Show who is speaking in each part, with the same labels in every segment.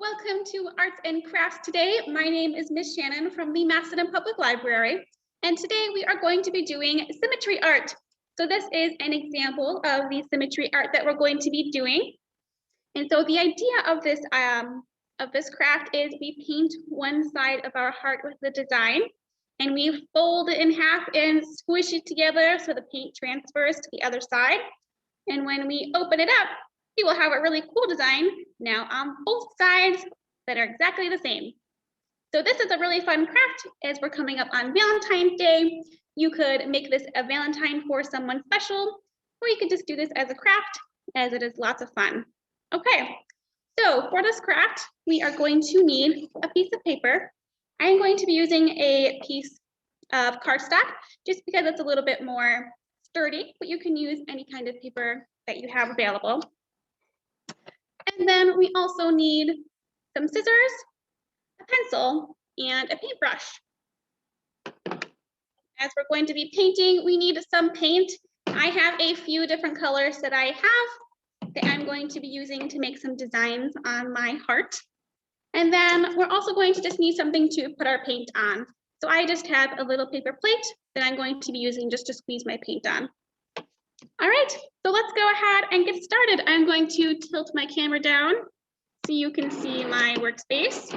Speaker 1: Welcome to Arts and Crafts today. My name is Miss Shannon from the Macedon Public Library, and today we are going to be doing symmetry art. So this is an example of the symmetry art that we're going to be doing. And so the idea of this craft is we paint one side of our heart with the design, and we fold it in half and squish it together so the paint transfers to the other side. And when we open it up, we will have a really cool design now on both sides that are exactly the same. So this is a really fun craft as we're coming up on Valentine's Day. You could make this a Valentine for someone special, or you could just do this as a craft, as it is lots of fun. Okay, so for this craft, we are going to need a piece of paper. I'm going to be using a piece of cardstock just because it's a little bit more sturdy, but you can use any kind of paper that you have available. And then we also need some scissors, a pencil, and a paintbrush. As we're going to be painting, we need some paint. I have a few different colors that I have that I'm going to be using to make some designs on my heart. And then we're also going to just need something to put our paint on. So I just have a little paper plate that I'm going to be using just to squeeze my paint on. All right, so let's go ahead and get started. I'm going to tilt my camera down so you can see my workspace.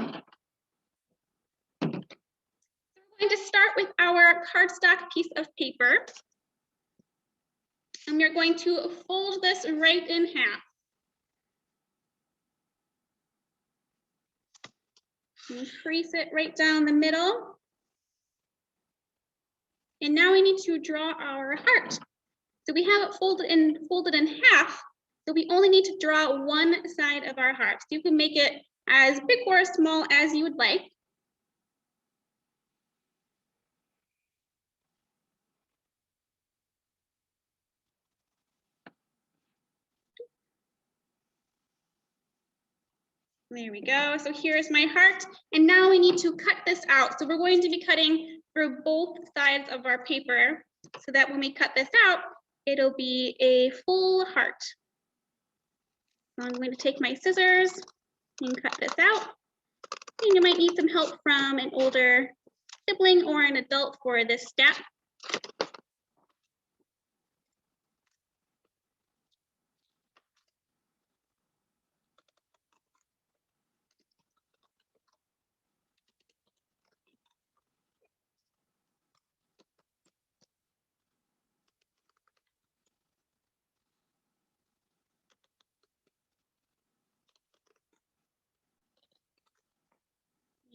Speaker 1: We're going to start with our cardstock piece of paper. And we're going to fold this right in half. And crease it right down the middle. And now we need to draw our heart. So we have it folded in half, so we only need to draw one side of our heart. So you can make it as big or as small as you would like. There we go. So here's my heart. And now we need to cut this out. So we're going to be cutting through both sides of our paper so that when we cut this out, it'll be a full heart. So I'm going to take my scissors and cut this out. And you might need some help from an older sibling or an adult for this step.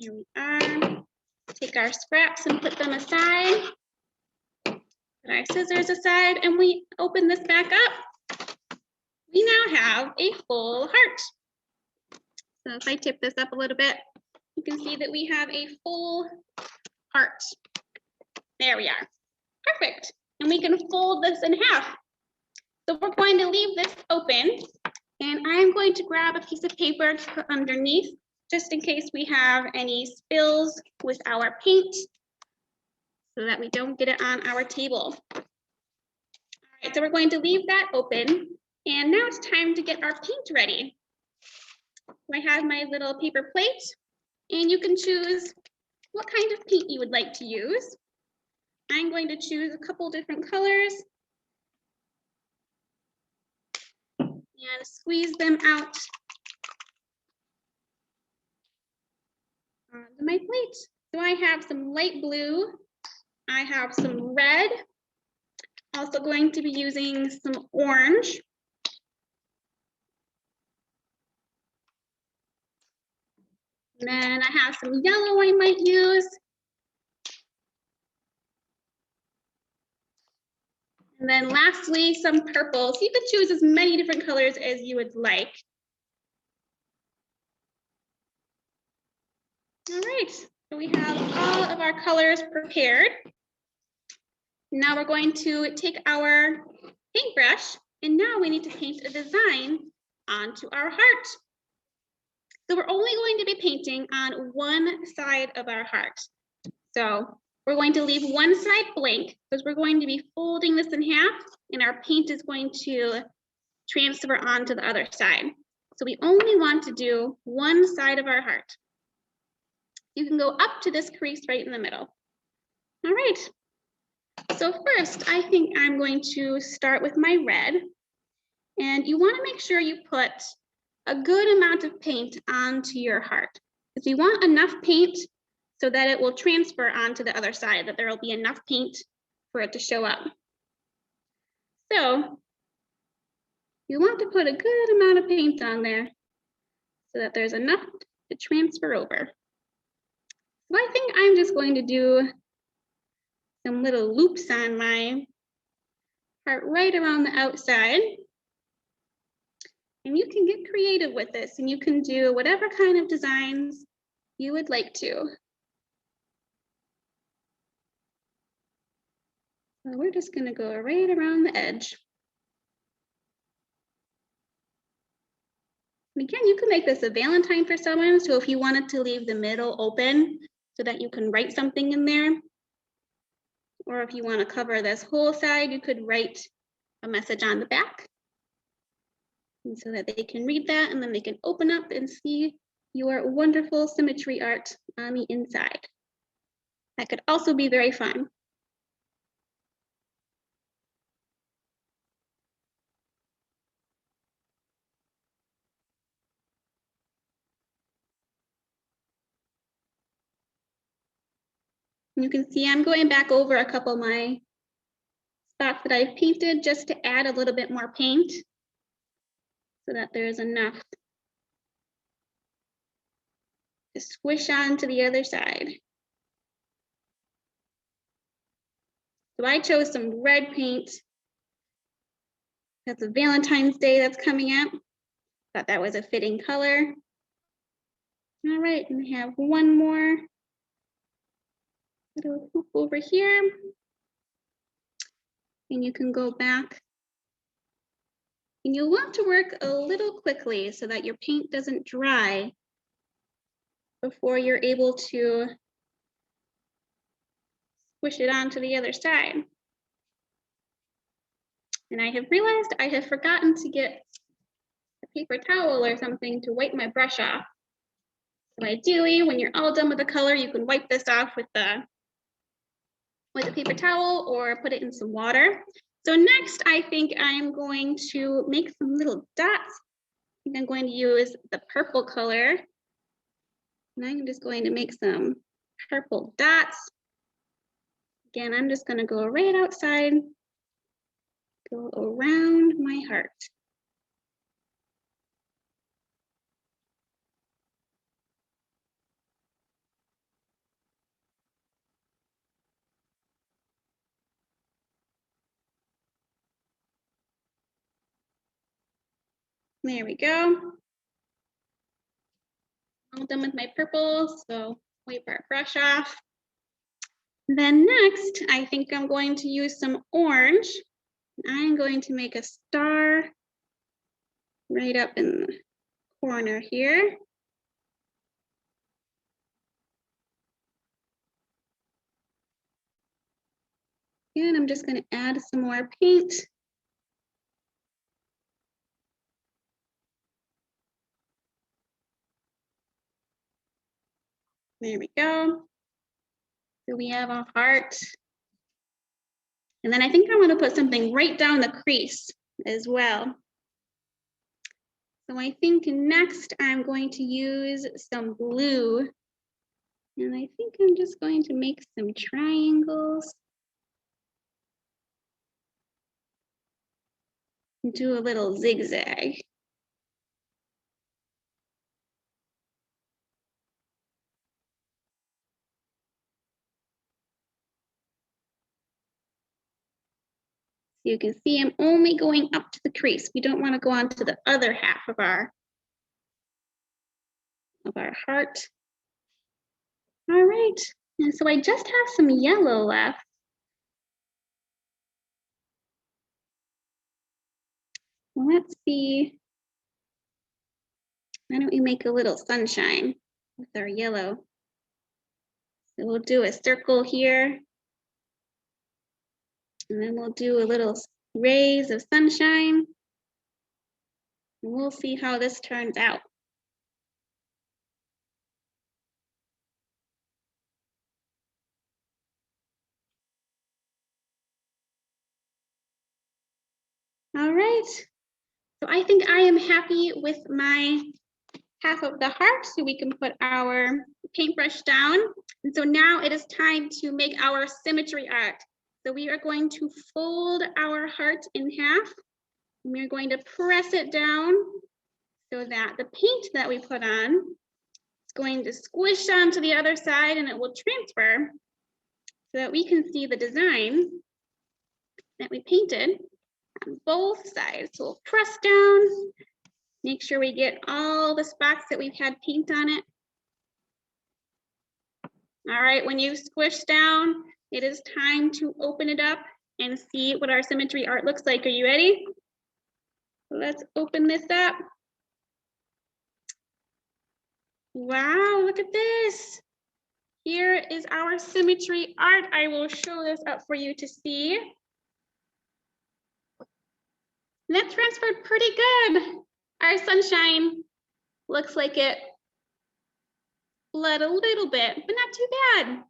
Speaker 1: Here we are. Take our scraps and put them aside. Put our scissors aside, and we open this back up. We now have a full heart. So if I tip this up a little bit, you can see that we have a full heart. There we are. Perfect. And we can fold this in half. So we're going to leave this open, and I'm going to grab a piece of paper to put underneath, just in case we have any spills with our paint, so that we don't get it on our table. All right, so we're going to leave that open, and now it's time to get our paint ready. I have my little paper plate, and you can choose what kind of paint you would like to use. I'm going to choose a couple different colors and squeeze them out onto my plate. So I have some light blue, I have some red, also going to be using some orange. And then I have some yellow I might use. And then lastly, some purple. So you could choose as many different colors as you would like. All right, so we have all of our colors prepared. Now we're going to take our paintbrush, and now we need to paint a design onto our heart. So we're only going to be painting on one side of our heart. So we're going to leave one side blank because we're going to be folding this in half, and our paint is going to transfer onto the other side. So we only want to do one side of our heart. You can go up to this crease right in the middle. All right. So first, I think I'm going to start with my red. And you want to make sure you put a good amount of paint onto your heart. Because you want enough paint so that it will transfer onto the other side, that there will be enough paint for it to show up. So you want to put a good amount of paint on there so that there's enough to transfer over. So I think I'm just going to do some little loops on my heart right around the outside. And you can get creative with this and you can do whatever kind of designs you would like to. So we're just going to go right around the edge. And again, you can make this a valentine for someone. So if you wanted to leave the middle open so that you can write something in there, or if you want to cover this whole side, you could write a message on the back. And so that they can read that and then they can open up and see your wonderful symmetry art on the inside. That could also be very fun. You can see I'm going back over a couple of my spots that I've painted just to add a little bit more paint so that there's enough to squish on to the other side. So I chose some red paint. That's a Valentine's Day that's coming up. Thought that was a fitting color. All right, and I have one more little hoop over here. And you can go back. And you'll want to work a little quickly so that your paint doesn't dry before you're able to squish it onto the other side. And I have realized I have forgotten to get a paper towel or something to wipe my brush off. So ideally, when you're all done with the color, you can wipe this off with a paper towel or put it in some water. So next, I think I'm going to make some little dots. I think I'm going to use the purple color. And I'm just going to make some purple dots. Again, I'm just going to go right outside, go around my heart. There we go. All done with my purple, so wipe our brush off. Then next, I think I'm going to use some orange. I'm going to make a star right up in the corner here. And I'm just going to add some more paint. There we go. So we have a heart. And then I think I want to put something right down the crease as well. So I think next I'm going to use some blue. And I think I'm just going to make some triangles. And do a little zigzag. You can see I'm only going up to the crease. We don't want to go on to the other half of our heart. All right, and so I just have some yellow left. Let's see. Why don't we make a little sunshine with our yellow? So we'll do a circle here. And then we'll do a little rays of sunshine We'll see how this turns out. All right, so I think I am happy with my half of the heart, so we can put our paintbrush down. And so now it is time to make our symmetry art. So we are going to fold our heart in half, and we're going to press it down so that the paint that we put on is going to squish onto the other side and it will transfer so that we can see the design that we painted on both sides. So we'll press down, make sure we get all the spots that we've had paint on it. All right, when you squish down, it is time to open it up and see what our symmetry art looks like. Are you ready? Let's open this up. Wow, look at this. Here is our symmetry art. I will show this up for you to see. And that transferred pretty good. Our sunshine looks like it bled a little bit, but not too bad.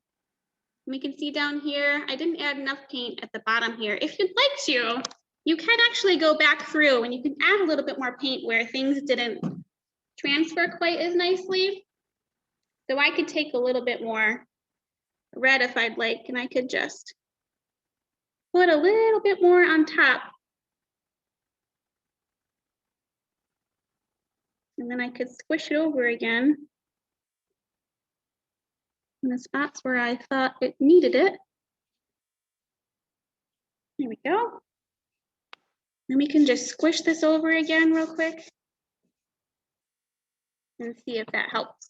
Speaker 1: We can see down here, I didn't add enough paint at the bottom here. If you'd like to, you can actually go back through and you can add a little bit more paint where things didn't transfer quite as nicely. So I could take a little bit more red if I'd like, and I could just put a little bit more on top. And then I could squish it over again in the spots where I thought it needed it. There we go. And we can just squish this over again real quick and see if that helps.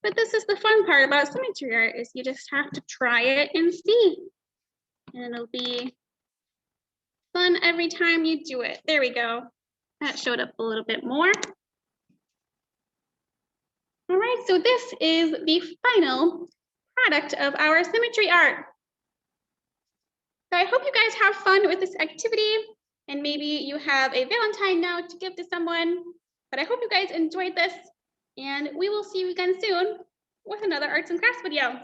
Speaker 1: But this is the fun part about symmetry art, is you just have to try it and see. And it'll be fun every time you do it. There we go. That showed up a little bit more. All right, so this is the final product of our symmetry art. So I hope you guys have fun with this activity, and maybe you have a Valentine now to give to someone. But I hope you guys enjoyed this, and we will see you again soon with another arts and crafts video.